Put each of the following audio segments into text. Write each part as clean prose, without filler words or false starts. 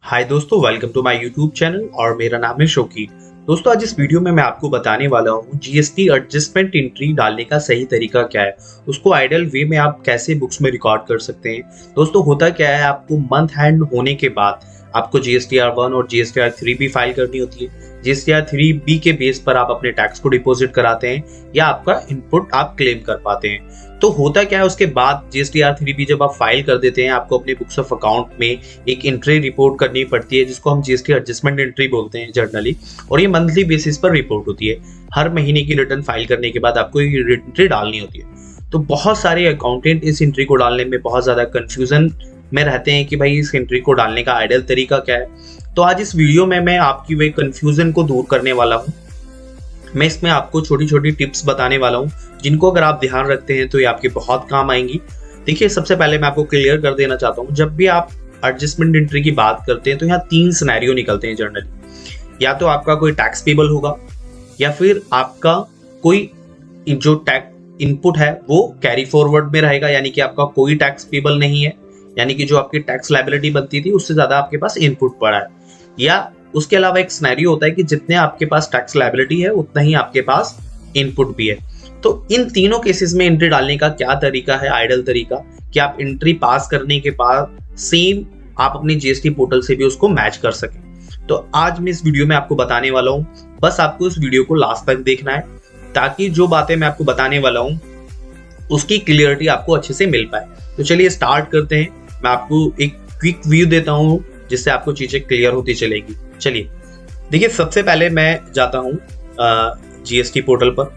हाय दोस्तों, welcome to my YouTube channel और मेरा नाम है शौकीन। दोस्तों, आज इस वीडियो में मैं आपको बताने वाला हूँ जीएसटी एडजस्टमेंट एंट्री डालने का सही तरीका क्या है, उसको आइडियल वे में आप कैसे बुक्स में रिकॉर्ड कर सकते हैं। दोस्तों, होता क्या है, आपको मंथ एंड होने के बाद आपको GSTR 1 और GSTR 3 भी फाइल करनी होती है। GSTR 3B के बेस पर आप अपने टैक्स को डिपॉजिट कराते हैं या आपका इनपुट आप क्लेम कर पाते हैं। तो होता क्या है, उसके बाद GSTR 3B जब आप फाइल कर देते हैं, आपको अपने बुक्स ऑफ अकाउंट में एक एंट्री रिपोर्ट करनी पड़ती है, जिसको हम GST एडजस्टमेंट एंट्री बोलते हैं जर्नली। और ये मंथली बेसिस पर रिपोर्ट होती है। हर महीने की रिटर्न फाइल करने के बाद आपको ये एंट्री डालनी होती है। तो बहुत सारे अकाउंटेंट इस एंट्री को डालने में बहुत ज्यादा कंफ्यूजन में रहते हैं कि भाई इस एंट्री को डालने का आइडियल तरीका क्या है। तो आज इस वीडियो में मैं आपकी वही कंफ्यूजन को दूर करने वाला हूँ। मैं इसमें आपको छोटी छोटी टिप्स बताने वाला हूँ, जिनको अगर आप ध्यान रखते हैं तो ये आपके बहुत काम आएंगी। देखिए, सबसे पहले मैं आपको क्लियर कर देना चाहता हूँ, जब भी आप एडजस्टमेंट एंट्री की बात करते हैं तो यहाँ 3 सिनेरियो निकलते हैं जनरली। या तो आपका कोई टैक्स पेबल होगा, या फिर आपका कोई जो टैक्स इनपुट है वो कैरी फॉरवर्ड में रहेगा, यानी कि आपका कोई टैक्स पेबल नहीं है, यानी कि जो आपकी टैक्स लायबिलिटी बनती थी उससे ज्यादा आपके पास इनपुट पड़ा है। या उसके अलावा एक सिनेरियो होता है कि जितने आपके पास टैक्स लायबिलिटी है उतना ही आपके पास इनपुट भी है। तो इन तीनों केसेस में एंट्री डालने का क्या तरीका है, आइडियल तरीका, कि आप एंट्री पास करने के बाद सेम आप अपने जीएसटी पोर्टल से भी उसको मैच कर सकें। तो आज मैं इस वीडियो में आपको बताने वाला हूं। बस आपको इस वीडियो को लास्ट तक देखना है, ताकि जो बातें मैं आपको बताने वाला हूं उसकी क्लियरिटी आपको अच्छे से मिल पाए। तो चलिए स्टार्ट करते हैं। मैं आपको एक क्विक व्यू देता हूं, जिससे आपको चीजें क्लियर होती चलेगी। चलिए देखिए, सबसे पहले मैं जाता हूं जीएसटी पोर्टल पर।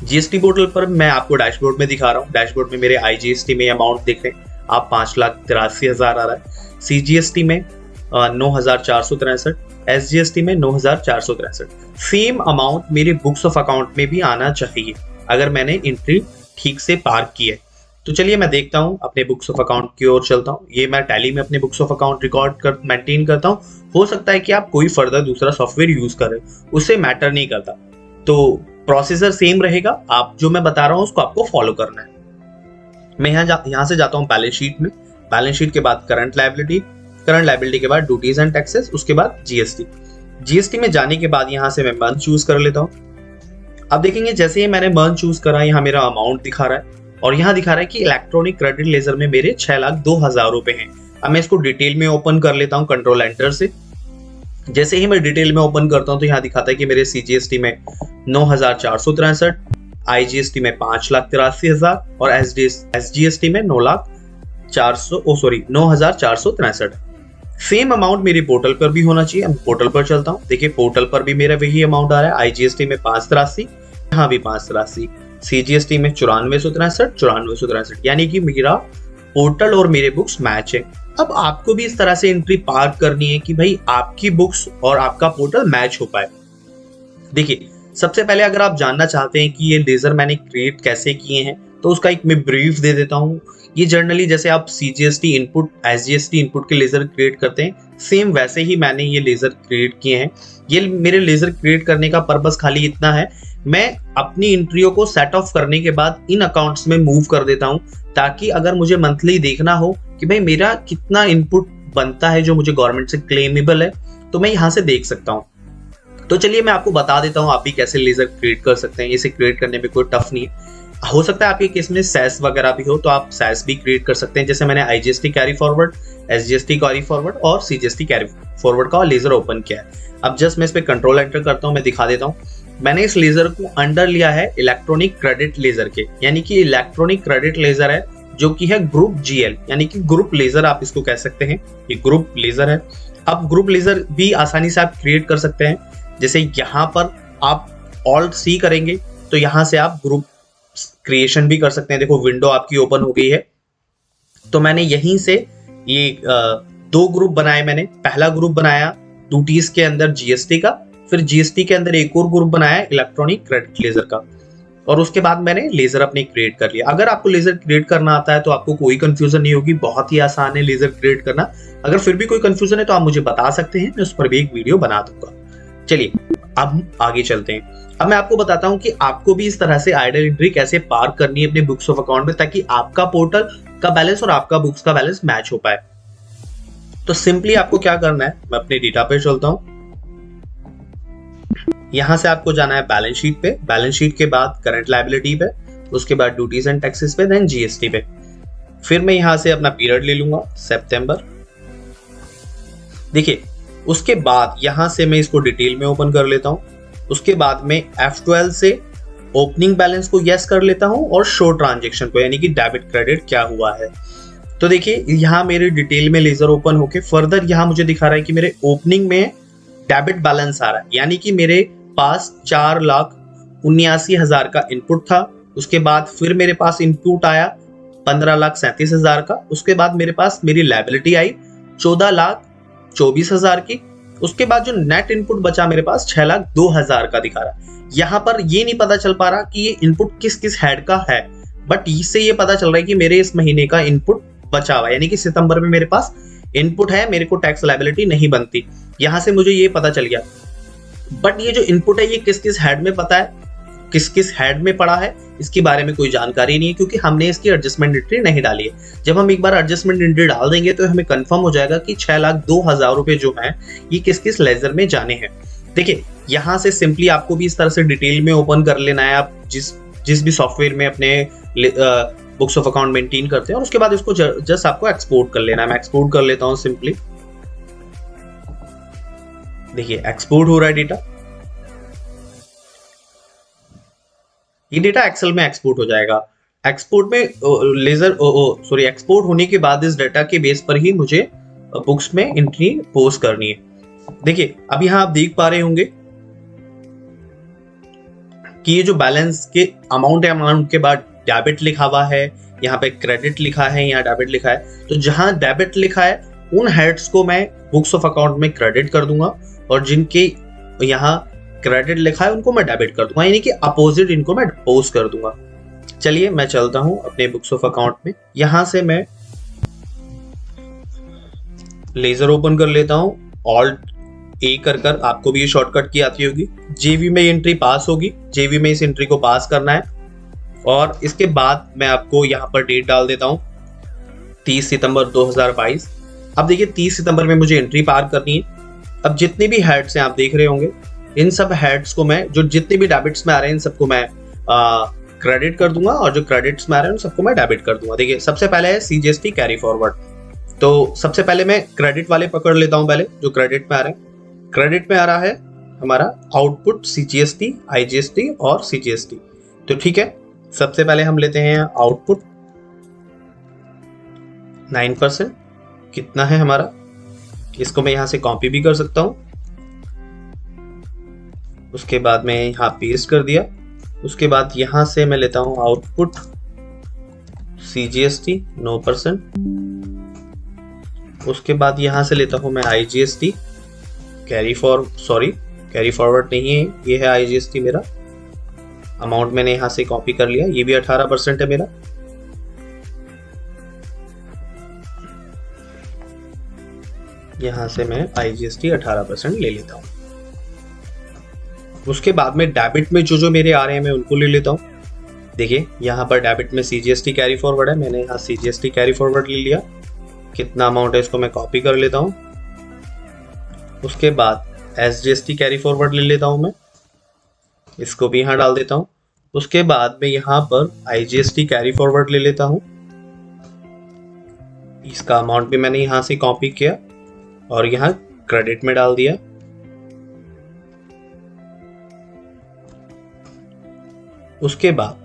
जीएसटी पोर्टल पर मैं आपको डैशबोर्ड में दिखा रहा हूँ। डैशबोर्ड में मेरे IGST में अमाउंट देख रहे हैं आप, 5,83,000 आ रहा है। CGST में 9,463, SGST में 9,463। सेम अमाउंट मेरे बुक्स ऑफ अकाउंट में भी आना चाहिए अगर मैंने एंट्री ठीक से पार की है। तो चलिए मैं देखता हूँ, अपने बुक्स ऑफ अकाउंट की ओर चलता हूँ। ये मैं टैली में अपने बुक्स ऑफ अकाउंट रिकॉर्ड कर मेंटेन करता हूँ। हो सकता है कि आप कोई फर्दर दूसरा सॉफ्टवेयर यूज करें, उससे मैटर नहीं करता। तो प्रोसीजर सेम रहेगा, आप जो मैं बता रहा हूँ उसको आपको फॉलो करना है। मैं यहाँ से जाता हूँ बैलेंस शीट में। बैलेंस शीट के बाद करंट लायबिलिटी के बाद ड्यूटीज एंड टैक्सेस, उसके बाद जीएसटी में जाने के बाद यहाँ से मैं मंथ चूज कर लेता हूँ। अब देखेंगे, जैसे ही मैंने मंथ चूज करा, यहाँ मेरा अमाउंट दिखा रहा है और यहाँ दिखा रहा है कि इलेक्ट्रॉनिक क्रेडिट लेजर में मेरे 6,02,000 रुपए हैं। अब मैं इसको डिटेल में ओपन कर लेता हूँ कंट्रोल एंटर से। जैसे ही मैं डिटेल में ओपन करता हूँ तो यहाँ दिखाता है कि मेरे CGST में 9,463, IGST में 5,83,000 और SGST में 9,463। सेम अमाउंट मेरे पोर्टल पर भी होना चाहिए। मैं पोर्टल पर चलता हूँ। देखिए, पोर्टल पर भी मेरा वही अमाउंट आ रहा है। IGST में 5,83, यहाँ भी 5,83, CGST में 9463, यानी कि मेरा पोर्टल और मेरे बुक्स मैच है। अब आपको भी इस तरह से एंट्री पार करनी है कि भाई आपकी बुक्स और आपका पोर्टल मैच हो पाए। देखिए, सबसे पहले अगर आप जानना चाहते हैं कि ये लेजर मैंने क्रिएट कैसे किए हैं, तो उसका एक मैं ब्रीफ दे देता हूँ। ये जर्नली जैसे आप CGST इनपुट, SGST इनपुट के लेजर क्रिएट करते हैं, सेम वैसे ही मैंने ये लेजर क्रिएट किए हैं। ये मेरे लेजर क्रिएट करने का पर्पस खाली इतना है, मैं अपनी एंट्रियों को सेट ऑफ करने के बाद इन अकाउंट्स में मूव कर देता हूं, ताकि अगर मुझे मंथली देखना हो कि भाई मेरा कितना इनपुट बनता है जो मुझे गवर्नमेंट से क्लेमेबल है, तो मैं यहां से देख सकता हूं। तो चलिए मैं आपको बता देता हूं आप भी कैसे लेजर क्रिएट कर सकते हैं। इसे क्रिएट करने में कोई टफ नहीं है। हो सकता है आपके केस में सैस वगैरह भी हो, तो आप सैस भी क्रिएट कर सकते हैं। जैसे मैंने IGST carry forward, SGST carry forward और CGST कैरी फॉरवर्ड का लेजर ओपन किया है। अब जस्ट मैं इस पे कंट्रोल एंटर करता हूं, मैं दिखा देता हूं। मैंने इस लेजर को अंडर लिया है इलेक्ट्रॉनिक क्रेडिट लेजर के, यानी कि इलेक्ट्रॉनिक क्रेडिट लेजर है जो कि है ग्रुप GL, यानी कि ग्रुप लेजर आप इसको कह सकते हैं। ये ग्रुप लेजर है। अब ग्रुप लेजर भी आसानी से आप क्रिएट कर सकते हैं। जैसे यहाँ पर आप Alt+C करेंगे तो यहाँ से आप ग्रुप क्रिएशन भी कर सकते हैं। देखो, विंडो आपकी ओपन हो गई है। तो मैंने यहीं से ये 2 ग्रुप बनाए। मैंने पहला ग्रुप बनाया ड्यूटीज के अंदर GST का, फिर GST के अंदर एक और ग्रुप बनाया इलेक्ट्रॉनिक क्रेडिट लेजर का, और उसके बाद मैंने लेजर अपने क्रिएट कर लिया। अगर आपको लेजर क्रिएट करना आता है तो आपको कोई कंफ्यूजन नहीं होगी, बहुत ही आसान है लेजर क्रिएट करना। अगर फिर भी कोई कंफ्यूजन है तो आप मुझे बता सकते हैं, मैं उस पर भी एक वीडियो बना दूंगा। चलिए अब हम आगे चलते हैं। अब मैं आपको बताता हूं कि आपको भी इस तरह से आइडियल एंट्री कैसे पार करनी है अपने बुक्स ऑफ अकाउंट में, ताकि आपका पोर्टल का बैलेंस और आपका बुक्स का बैलेंस मैच हो पाए। तो सिंपली आपको क्या करना है, मैं अपने डेटा पे चलता हूँ। यहां से आपको जाना है बैलेंस शीट पे, बैलेंस शीट के बाद करंट लायबिलिटी पे, उसके बाद ड्यूटीज एंड टैक्सेस पे, देन जीएसटी पे। फिर मैं यहां से अपना पीरियड ले लूंगा सितंबर। देखिए उसके बाद यहां से मैं इसको डिटेल में ओपन कर लेता हूं। उसके बाद में F12 से ओपनिंग बैलेंस को यस कर लेता हूं और शो ट्रांजेक्शन को, यानी कि डेबिट क्रेडिट क्या हुआ है। तो देखिए यहाँ मेरे डिटेल में लेजर ओपन होके फर्दर यहाँ मुझे दिखा रहा है कि मेरे ओपनिंग में डेबिट बैलेंस आ रहा है, यानी कि मेरे पास 4,79,000 का इनपुट था। उसके बाद फिर मेरे पास इनपुट आया 15,37,000 का। उसके बाद मेरे पास मेरी लायबिलिटी आई 14,24,000 की। उसके बाद जो नेट इनपुट बचा मेरे पास 6,02,000 का दिखा रहा है। यहाँ पर ये नहीं पता चल पा रहा कि ये इनपुट किस किस हेड का है, बट इससे ये पता चल रहा है कि मेरे इस महीने का इनपुट बचा हुआ है, यानी कि सितंबर में मेरे पास इनपुट है, मेरे को टैक्स लायबिलिटी नहीं बनती। यहां से मुझे ये पता चल गया। बट ये जो इनपुट है ये किस किस हेड में पता है, किस किस हेड में पड़ा है, इसके बारे में कोई जानकारी नहीं है, क्योंकि हमने इसकी एडजस्टमेंट एंट्री नहीं डाली है। जब हम एक बार एडजस्टमेंट एंट्री डाल देंगे तो हमें कंफर्म हो जाएगा कि 6,02,000 रुपए जो है ये किस किस लेजर में जाने हैं। देखिए यहां से सिंपली आपको भी इस तरह से डिटेल में ओपन कर लेना है, आप जिस भी सॉफ्टवेयर में अपने बुक्स ऑफ अकाउंट मेंटेन करते हैं, और उसके बाद इसको जस्ट आपको एक्सपोर्ट कर लेना है। मैं एक्सपोर्ट कर लेता हूं सिंपली। देखिए एक्सपोर्ट हो रहा है डेटा, ये डेटा एक्सेल में एक्सपोर्ट हो जाएगा। एक्सपोर्ट में एक्सपोर्ट होने के बाद इस डेटा के बेस पर ही मुझे बुक्स में एंट्री पोस्ट करनी है। देखिए अब यहां आप देख पा रहे होंगे कि ये जो बैलेंस के अमाउंट है, अमाउंट के बाद डेबिट लिखा हुआ है, यहाँ पे क्रेडिट लिखा है, यहाँ डेबिट लिखा है। तो जहां डेबिट लिखा है उन हेड्स को मैं बुक्स ऑफ अकाउंट में क्रेडिट कर दूंगा, और जिनके यहाँ क्रेडिट लिखा है उनको मैं डेबिट कर दूंगा, यानी कि अपोजिट इनको मैं पोस्ट कर दूंगा। चलिए मैं चलता हूं अपने बुक्स ऑफ अकाउंट में। यहां से मैं लेजर ओपन कर लेता हूं, ऑल्ट ए कर आपको भी ये शॉर्टकट की आती होगी। जेवी में एंट्री पास होगी, जेवी में इस एंट्री को पास करना है, और इसके बाद मैं आपको यहाँ पर डेट डाल देता हूँ 30 सितंबर 2022। अब देखिए 30 सितंबर में मुझे एंट्री पार करनी है। अब जितने भी हेड्स हैं आप देख रहे होंगे, इन सब हेड्स को मैं, जो जितने भी डेबिट्स में आ रहे हैं इन सबको मैं क्रेडिट कर दूंगा, और जो क्रेडिट्स में आ रहे हैं उन सबको मैं डेबिट कर दूंगा। देखिए सबसे पहले है सीजीएसटी कैरी फॉरवर्ड। तो सबसे पहले मैं क्रेडिट वाले पकड़ लेता हूं, पहले जो क्रेडिट में आ रहे हैं। क्रेडिट में आ रहा है हमारा आउटपुट सीजीएसटी, आईजीएसटी और सीजीएसटी। तो ठीक है, सबसे पहले हम लेते हैं आउटपुट 9%। कितना है हमारा, इसको मैं यहां से कॉपी भी कर सकता हूं। उसके बाद मैं यहाँ पेस्ट कर दिया। उसके बाद यहां से मैं लेता हूं आउटपुट सीजीएसटी 9%। उसके बाद यहां से लेता हूं मैं आईजीएसटी कैरी फॉरवर्ड नहीं है, ये है आईजीएसटी मेरा। अमाउंट मैंने यहां से कॉपी कर लिया, ये भी 18% है मेरा। यहां से मैं आईजीएसटी 18% ले लेता हूं। उसके बाद में डेबिट में जो मेरे आ रहे हैं मैं उनको ले लेता हूं। देखिए यहाँ पर डेबिट में सीजीएसटी कैरी फॉरवर्ड है, मैंने यहाँ सीजीएसटी कैरी फॉरवर्ड ले लिया। कितना अमाउंट है इसको मैं कॉपी कर लेता हूँ। उसके बाद एसजीएसटी कैरी फॉरवर्ड ले लेता हूँ मैं, इसको भी यहाँ डाल देता हूँ। उसके बाद मैं यहाँ पर आईजीएसटी कैरी फॉरवर्ड ले लेता हूँ, इसका अमाउंट भी मैंने यहाँ से कॉपी किया और यहाँ क्रेडिट में डाल दिया। उसके बाद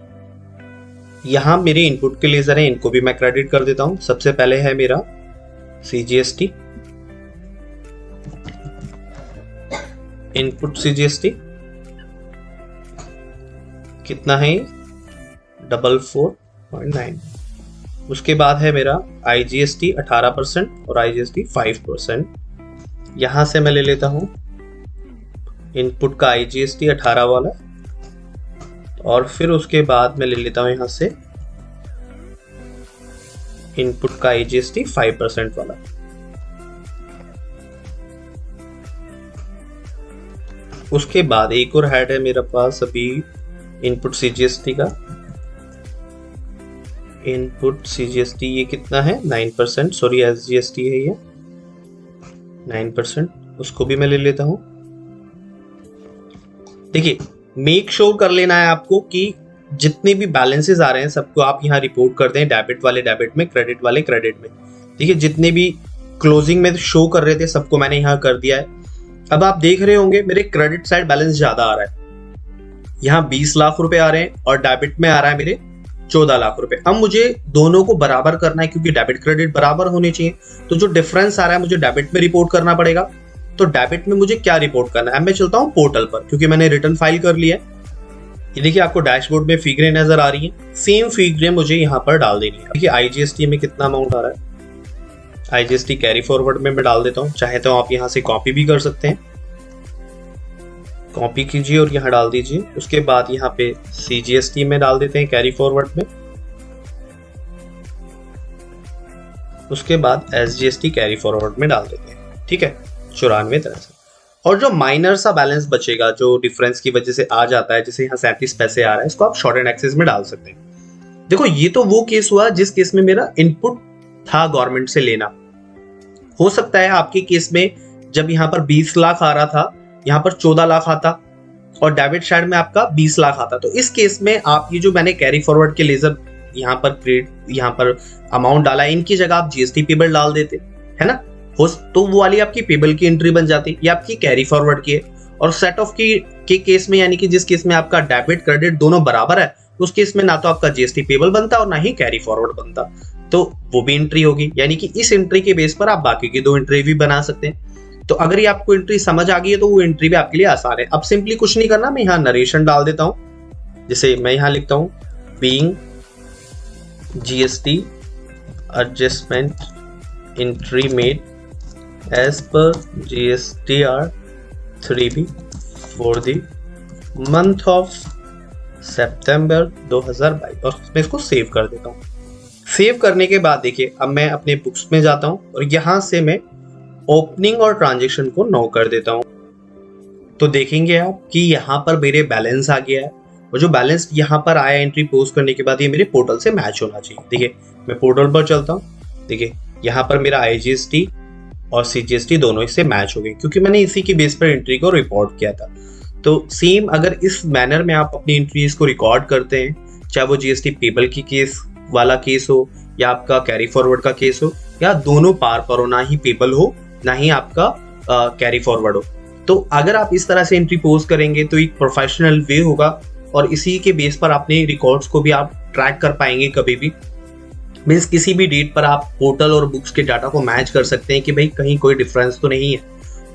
यहां मेरे इनपुट के लेजर हैं, इनको भी मैं क्रेडिट कर देता हूं। सबसे पहले है मेरा सीजीएसटी, इनपुट सीजीएसटी कितना है 44.9। उसके बाद है मेरा आईजीएसटी 18% और आईजीएसटी 5%। यहां से मैं ले लेता हूं इनपुट का आईजीएसटी 18 वाला, और फिर उसके बाद मैं ले लेता हूं यहां से इनपुट का आईजीएसटी 5% वाला। उसके बाद एक और हेड है मेरे पास अभी इनपुट सीजीएसटी का। इनपुट सीजीएसटी ये कितना है 9%, सॉरी एसजीएसटी है ये। 9%, उसको भी मैं ले लेता हूं। देखिए, मेक श्योर कर लेना है आपको कि जितने भी बैलेंसेस आ रहे हैं सबको आप यहाँ रिपोर्ट कर दें, डेबिट वाले डेबिट में, क्रेडिट वाले क्रेडिट में। देखिए, जितने भी क्लोजिंग में शो कर रहे थे सबको मैंने यहाँ कर दिया है। अब आप देख रहे होंगे मेरे क्रेडिट साइड बैलेंस ज्यादा आ रहा है, यहाँ 20 लाख रुपए आ रहे हैं और डेबिट में आ रहा है मेरे 14 लाख रुपए। अब मुझे दोनों को बराबर करना है क्योंकि डेबिट क्रेडिट बराबर होने चाहिए, तो जो डिफरेंस आ रहा है मुझे डेबिट में रिपोर्ट करना पड़ेगा। तो डेबिट में मुझे क्या रिपोर्ट करना है, मैं चलता हूँ पोर्टल पर क्योंकि मैंने रिटर्न फाइल कर लिया है। ये देखिए आपको डैशबोर्ड में फिगरें नजर आ रही हैं, सेम फिगरें मुझे यहाँ पर डाल देनी है। देखिए आईजीएसटी में कितना अमाउंट आ रहा है, आईजीएसटी कैरी फॉरवर्ड में मैं डाल देता हूँ, चाहे तो आप यहाँ से कॉपी भी कर सकते हैं, कॉपी कीजिए और यहाँ डाल दीजिए। उसके बाद यहाँ पे सीजीएसटी में डाल देते हैं कैरी फॉरवर्ड में, उसके बाद एसजीएसटी कैरी फॉरवर्ड में डाल देते हैं। ठीक है, 94 और जो माइनर सा बैलेंस बचेगा जो डिफरेंस की वजह से आ जाता है, जैसे यहाँ 37 पैसे आ रहा है, इसको आप शॉर्ट एंड एक्सेस में डाल सकते हैं। देखो ये तो वो केस हुआ जिस केस में मेरा इनपुट था गवर्नमेंट से लेना। हो सकता है आपके केस में जब यहाँ पर 20 लाख आ रहा था, यहाँ पर 14 लाख आता और डेबिट साइड में आपका 20 लाख आता। तो इस केस में आप ये जो मैंने कैरी फॉरवर्ड के लेजर यहाँ पर अमाउंट डाला है, इनकी जगह आप जीएसटी पेबल डाल देते, है ना, तो वो वाली आपकी पेबल की एंट्री बन जाती, ये आपकी कैरी फॉरवर्ड की है। और सेट ऑफ के केस में, यानी कि जिस केस में आपका डेबिट क्रेडिट दोनों बराबर है, उस केस में ना तो आपका जीएसटी पेबल बनता और ना ही कैरी फॉरवर्ड बनता, तो वो भी एंट्री होगी। यानी कि इस एंट्री के बेस पर आप बाकी की 2 एंट्री भी बना सकते हैं। तो अगर ये आपको एंट्री समझ आ गई है तो वो एंट्री भी आपके लिए आसान है। अब सिंपली कुछ नहीं करना, मैं यहाँ नरेशन डाल देता हूँ। जैसे मैं यहाँ लिखता हूँ being GST adjustment entry made as per GSTR 3B for the month of September 2022 और मैं इसको सेव कर देता हूँ। सेव करने के बाद देखिए अब मैं अपने बुक्स में जाता हूँ और यहाँ से मैं ओपनिंग और ट्रांजेक्शन को नो कर देता हूँ। तो देखेंगे आप कि यहाँ पर मेरे बैलेंस आ गया है और जो बैलेंस यहाँ पर आया एंट्री पोस्ट करने के बाद ये मेरे पोर्टल से मैच होना चाहिए। देखिए मैं पोर्टल पर चलता हूँ, देखिए यहाँ पर मेरा आईजीएसटी और सीजीएसटी दोनों इससे मैच हो गए क्योंकि मैंने इसी के बेस पर एंट्री को रिपोर्ट किया था। तो सेम अगर इस मैनर में आप अपनी एंट्रीज को रिकॉर्ड करते हैं, चाहे वो जीएसटी पेबल की केस वाला केस हो या आपका कैरी फॉरवर्ड का केस हो या दोनों पार पर हो, ना ही पेबल हो ना ही आपका कैरी फॉरवर्ड हो, तो अगर आप इस तरह से एंट्री पोस्ट करेंगे तो एक प्रोफेशनल वे होगा और इसी के बेस पर अपने रिकॉर्ड्स को भी आप ट्रैक कर पाएंगे। कभी भी मीन्स किसी भी डेट पर आप पोर्टल और बुक्स के डाटा को मैच कर सकते हैं कि भाई कहीं कोई डिफरेंस तो नहीं है,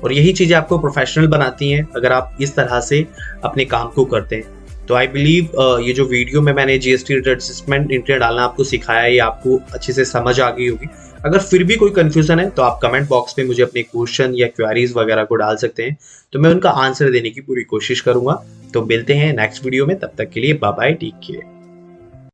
और यही चीजें आपको प्रोफेशनल बनाती हैं अगर आप इस तरह से अपने काम को करते हैं। तो आई बिलीव ये जो वीडियो में मैंने जीएसटी एडजस्टमेंट एंट्री डालना आपको सिखाया है, ये आपको अच्छे से समझ आ गई होगी। अगर फिर भी कोई कंफ्यूजन है तो आप कमेंट बॉक्स में मुझे अपने क्वेश्चन या क्वेरीज वगैरह को डाल सकते हैं, तो मैं उनका आंसर देने की पूरी कोशिश करूंगा। तो मिलते हैं नेक्स्ट वीडियो में, तब तक के लिए बाय बाय, टेक केयर।